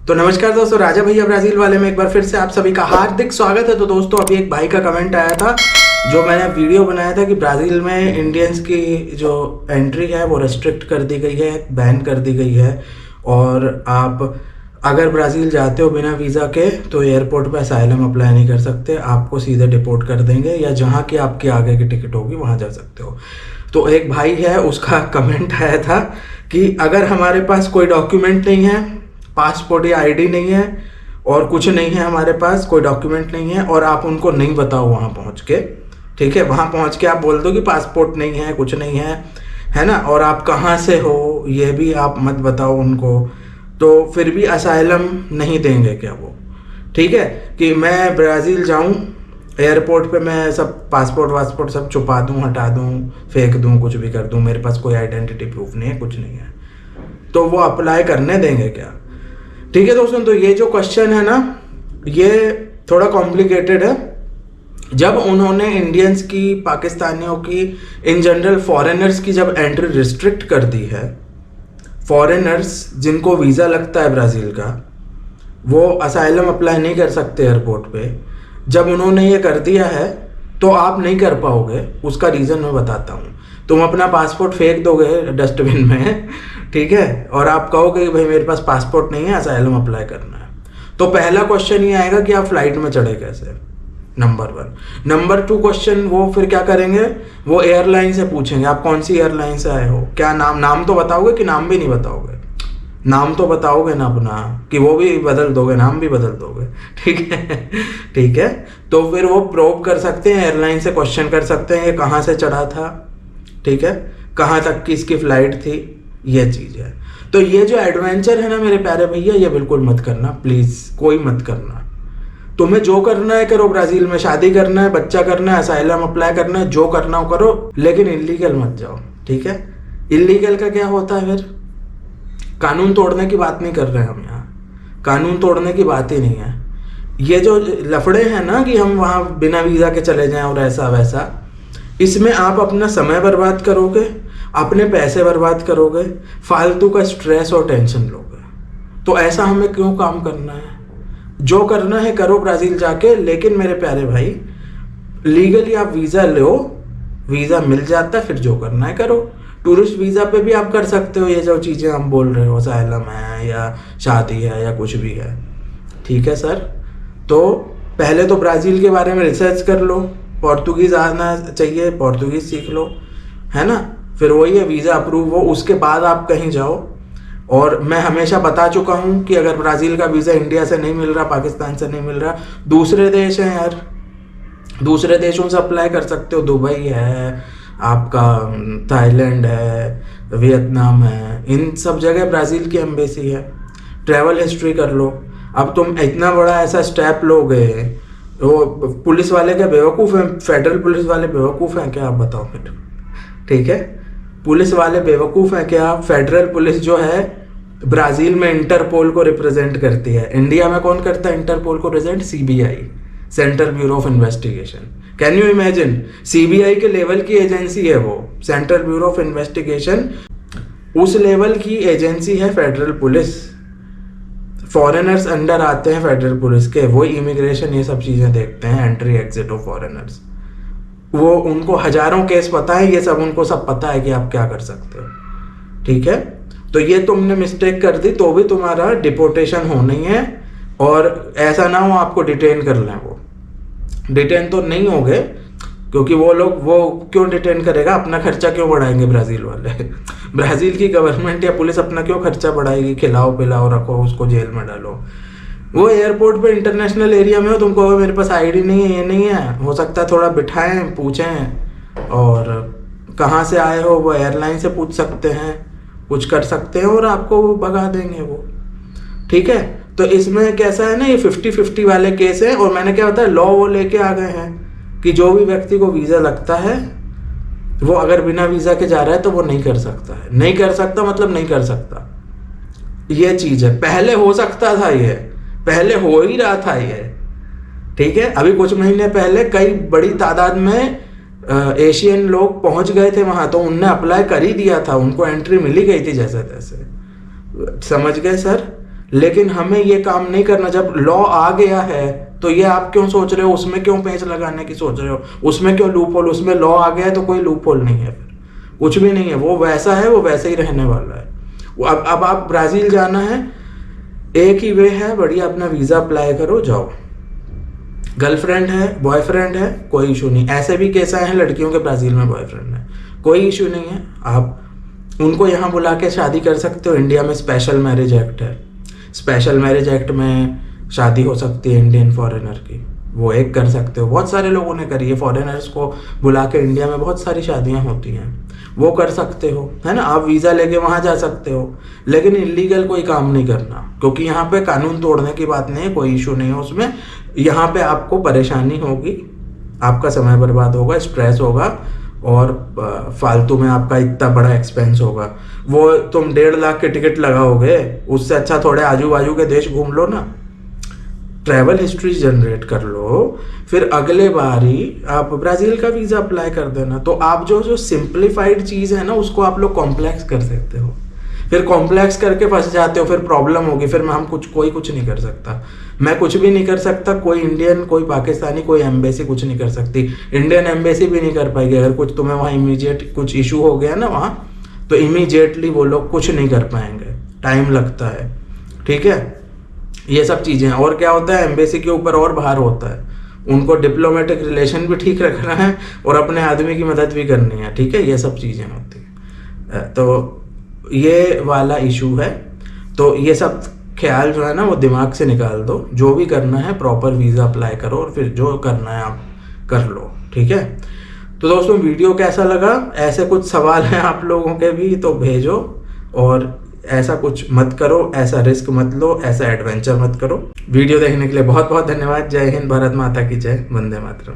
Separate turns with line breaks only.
तो नमस्कार दोस्तों, राजा भैया ब्राजील वाले में एक बार फिर से आप सभी का हार्दिक स्वागत है। तो दोस्तों अभी एक भाई का कमेंट आया था जो मैंने वीडियो बनाया था कि ब्राज़ील में इंडियंस की जो एंट्री है वो रेस्ट्रिक्ट कर दी गई है, बैन कर दी गई है। और आप अगर ब्राज़ील जाते हो बिना वीज़ा के तो एयरपोर्ट पे असाइलम अप्लाई नहीं कर सकते, आपको सीधे डिपोर्ट कर देंगे या जहाँ की आपकी आगे की टिकट होगी वहाँ जा सकते हो। तो एक भाई है, उसका कमेंट आया था कि अगर हमारे पास कोई डॉक्यूमेंट नहीं है, पासपोर्ट या आईडी नहीं है और कुछ नहीं है, हमारे पास कोई डॉक्यूमेंट नहीं है और आप उनको नहीं बताओ वहाँ पहुँच के, ठीक है, वहाँ पहुँच के आप बोल दो कि पासपोर्ट नहीं है, कुछ नहीं है ना, और आप कहाँ से हो ये भी आप मत बताओ उनको, तो फिर भी असाइलम नहीं देंगे क्या वो? ठीक है कि मैं ब्राज़ील जाऊँ, एयरपोर्ट पे मैं सब पासपोर्ट वासपोर्ट सब छुपा दूँ, हटा दूँ, फेंक दूँ, कुछ भी कर दूँ, मेरे पास कोई आइडेंटिटी प्रूफ नहीं है, कुछ नहीं है, तो वो अप्लाई करने देंगे क्या? ठीक है दोस्तों, तो ये जो क्वेश्चन है ना ये थोड़ा कॉम्प्लिकेटेड है। जब उन्होंने इंडियंस की, पाकिस्तानियों की, इन जनरल फॉरेनर्स की जब एंट्री रिस्ट्रिक्ट कर दी है, फॉरेनर्स जिनको वीज़ा लगता है ब्राज़ील का वो असाइलम अप्लाई नहीं कर सकते एयरपोर्ट पे, जब उन्होंने ये कर दिया है तो आप नहीं कर पाओगे। उसका रीज़न मैं बताता हूँ। तुम अपना पासपोर्ट फेंक दोगे डस्टबिन में, ठीक है, और आप कहोगे कि भाई मेरे पास पासपोर्ट नहीं है, असाइलम अप्लाई करना है, तो पहला क्वेश्चन ये आएगा कि आप फ्लाइट में चढ़े कैसे, नंबर 1। नंबर 2 क्वेश्चन वो फिर क्या करेंगे, वो एयरलाइन से पूछेंगे आप कौन सी एयरलाइन से आए हो, क्या नाम तो बताओगे कि नाम भी नहीं बताओगे? नाम तो बताओगे ना अपना, कि वो भी बदल दोगे, नाम भी बदल दोगे, ठीक है ठीक है। तो फिर वो प्रोब कर सकते हैं, एयरलाइन से क्वेश्चन कर सकते हैं ये कहाँ से चढ़ा था, ठीक है, कहाँ तक की इसकी फ़्लाइट थी, ये चीज़ है। तो ये जो एडवेंचर है ना मेरे प्यारे भैया, ये बिल्कुल मत करना प्लीज़, कोई मत करना। तुम्हें जो करना है करो, ब्राज़ील में शादी करना है, बच्चा करना है, असाइलम अप्लाई करना है, जो करना हो करो, लेकिन इलीगल मत जाओ, ठीक है। इलीगल का क्या होता है फिर? कानून तोड़ने की बात नहीं कर रहे हैं हम यहाँ, कानून तोड़ने की बात ही नहीं है। ये जो लफड़े हैं ना कि हम वहाँ बिना वीज़ा के चले जाएं और ऐसा वैसा, इसमें आप अपना समय बर्बाद करोगे, अपने पैसे बर्बाद करोगे, फालतू का स्ट्रेस और टेंशन लोगे। तो ऐसा हमें क्यों काम करना है? जो करना है करो ब्राज़ील जाके, लेकिन मेरे प्यारे भाई लीगली आप वीज़ा लो, वीज़ा मिल जाता है, फिर जो करना है करो। टूरिस्ट वीज़ा पे भी आप कर सकते हो ये जो चीज़ें हम बोल रहे हो, असाइलम है या शादी है या कुछ भी है, ठीक है सर। तो पहले तो ब्राज़ील के बारे में रिसर्च कर लो, पोर्तुगीज़ आना चाहिए, पोर्तुगीज़ सीख लो, है ना, फिर वही है वीज़ा अप्रूव हो, उसके बाद आप कहीं जाओ। और मैं हमेशा बता चुका हूँ कि अगर ब्राज़ील का वीज़ा इंडिया से नहीं मिल रहा, पाकिस्तान से नहीं मिल रहा, दूसरे देश हैं यार, दूसरे देशों से अप्लाई कर सकते हो। दुबई है आपका, थाईलैंड है, वियतनाम है, इन सब जगह ब्राज़ील की एम्बेसी है। ट्रैवल हिस्ट्री कर लो। अब तुम इतना बड़ा ऐसा स्टेप लोगे, वो पुलिस वाले क्या बेवकूफ़ हैं? फेडरल पुलिस वाले बेवकूफ़ हैं क्या, आप बताओ फिर, ठीक है। पुलिस वाले बेवकूफ़ हैं क्या? फेडरल पुलिस जो है ब्राज़ील में इंटरपोल को रिप्रेजेंट करती है। इंडिया में कौन करता है इंटरपोल को represent? CBI, central bureau of investigation. Can you imagine? CBI के लेवल की एजेंसी है वो, सेंट्रल ब्यूरो ऑफ इन्वेस्टिगेशन, उस लेवल की एजेंसी है फेडरल पुलिस। फॉरेनर्स अंडर आते हैं फेडरल पुलिस के, वो इमिग्रेशन ये सब चीज़ें देखते हैं, एंट्री एग्जिट ऑफ फॉरेनर्स। वो उनको हजारों केस पता है, ये सब उनको सब पता है कि आप क्या कर सकते हो, ठीक है। तो ये तुमने मिस्टेक कर दी तो भी तुम्हारा डिपोर्टेशन होना ही है, और ऐसा ना हो आपको डिटेन कर लें। वो डिटेन तो नहीं होगे, क्योंकि वो लोग, वो क्यों डिटेन करेगा, अपना खर्चा क्यों बढ़ाएंगे ब्राज़ील वाले ब्राज़ील की गवर्नमेंट या पुलिस अपना क्यों खर्चा बढ़ाएगी? खिलाओ पिलाओ, रखो, उसको जेल में डालो। वो एयरपोर्ट पे इंटरनेशनल एरिया में हो, तुमको मेरे पास आईडी नहीं है, ये नहीं है, हो सकता है थोड़ा बिठाएं, पूछें, और कहाँ से आए हो वो एयरलाइन से पूछ सकते हैं, कुछ कर सकते हैं और आपको भगा देंगे वो, ठीक है। तो इसमें कैसा है ना, ये 50-50 वाले केस है। और मैंने क्या होता है, लॉ वो लेके आ गए हैं कि जो भी व्यक्ति को वीज़ा लगता है वो अगर बिना वीज़ा के जा रहा है तो वो नहीं कर सकता है। नहीं कर सकता मतलब नहीं कर सकता, ये चीज़ है। पहले हो सकता था, ये पहले हो ही रहा था ये, ठीक है। अभी कुछ महीने पहले कई बड़ी तादाद में एशियन लोग पहुंच गए थे वहां, तो उनने अप्लाई कर ही दिया था, उनको एंट्री मिली गई थी जैसे तैसे, समझ गए सर। लेकिन हमें ये काम नहीं करना। जब लॉ आ गया है तो ये आप क्यों सोच रहे हो उसमें क्यों पेंच लगाने की सोच रहे हो, उसमें क्यों लूप होल, उसमें लॉ आ गया है तो कोई लूप होल नहीं है, फिर कुछ भी नहीं है, वो वैसा है, वो वैसे ही रहने वाला है। अब आप ब्राज़ील जाना है, एक ही वे है, बढ़िया अपना वीज़ा अप्लाई करो, जाओ। गर्लफ्रेंड है, बॉयफ्रेंड है, कोई इशू नहीं। ऐसे भी केस आए हैं लड़कियों के ब्राज़ील में बॉयफ्रेंड है, कोई इशू नहीं है। आप उनको यहाँ बुला के शादी कर सकते हो। इंडिया में स्पेशल मैरिज एक्ट है, स्पेशल मैरिज एक्ट में शादी हो सकती है इंडियन फॉरेनर की, वो एक कर सकते हो। बहुत सारे लोगों ने करी है, फॉरेनर्स को बुला के इंडिया में बहुत सारी शादियां होती हैं, वो कर सकते हो, है ना। आप वीज़ा लेके वहाँ जा सकते हो, लेकिन इलीगल कोई काम नहीं करना, क्योंकि यहाँ पे कानून तोड़ने की बात नहीं है, कोई इशू नहीं है उसमें। यहाँ पे आपको परेशानी होगी, आपका समय बर्बाद होगा, स्ट्रेस होगा, और फालतू में आपका इतना बड़ा एक्सपेंस होगा। वो तुम 1.5 लाख की टिकट लगाओगे, उससे अच्छा थोड़े आजू बाजू के देश घूम लो ना, ट्रैवल हिस्ट्री जनरेट कर लो, फिर अगले बारी आप ब्राज़ील का वीज़ा अप्लाई कर देना। तो आप जो सिंप्लीफाइड चीज़ है ना, उसको आप लोग कॉम्प्लेक्स कर सकते हो, फिर कॉम्प्लेक्स करके फंस जाते हो, फिर प्रॉब्लम होगी, फिर हम कोई कुछ नहीं कर सकता, मैं कुछ भी नहीं कर सकता, कोई इंडियन, कोई पाकिस्तानी, कोई एम्बेसी कुछ नहीं कर सकती, इंडियन एम्बेसी भी नहीं कर पाएगी। अगर कुछ तुम्हें वहाँ इमीडिएट कुछ इशू हो गया ना वहाँ, तो इमीडिएटली वो लोग कुछ नहीं कर पाएंगे, टाइम लगता है, ठीक है। ये सब चीज़ें हैं। और क्या होता है, एम्बेसी के ऊपर और भार होता है, उनको डिप्लोमेटिक रिलेशन भी ठीक रखना है और अपने आदमी की मदद भी करनी है, ठीक है, ये सब चीज़ें होती हैं। तो ये वाला इशू है, तो ये सब ख्याल जो है ना वो दिमाग से निकाल दो। जो भी करना है प्रॉपर वीज़ा अप्लाई करो, और फिर जो करना है आप कर लो, ठीक है। तो दोस्तों वीडियो कैसा लगा, ऐसे कुछ सवाल हैं आप लोगों के भी तो भेजो, और ऐसा कुछ मत करो, ऐसा रिस्क मत लो, ऐसा एडवेंचर मत करो। वीडियो देखने के लिए बहुत बहुत धन्यवाद। जय हिंद, भारत माता की जय, वंदे मातरम।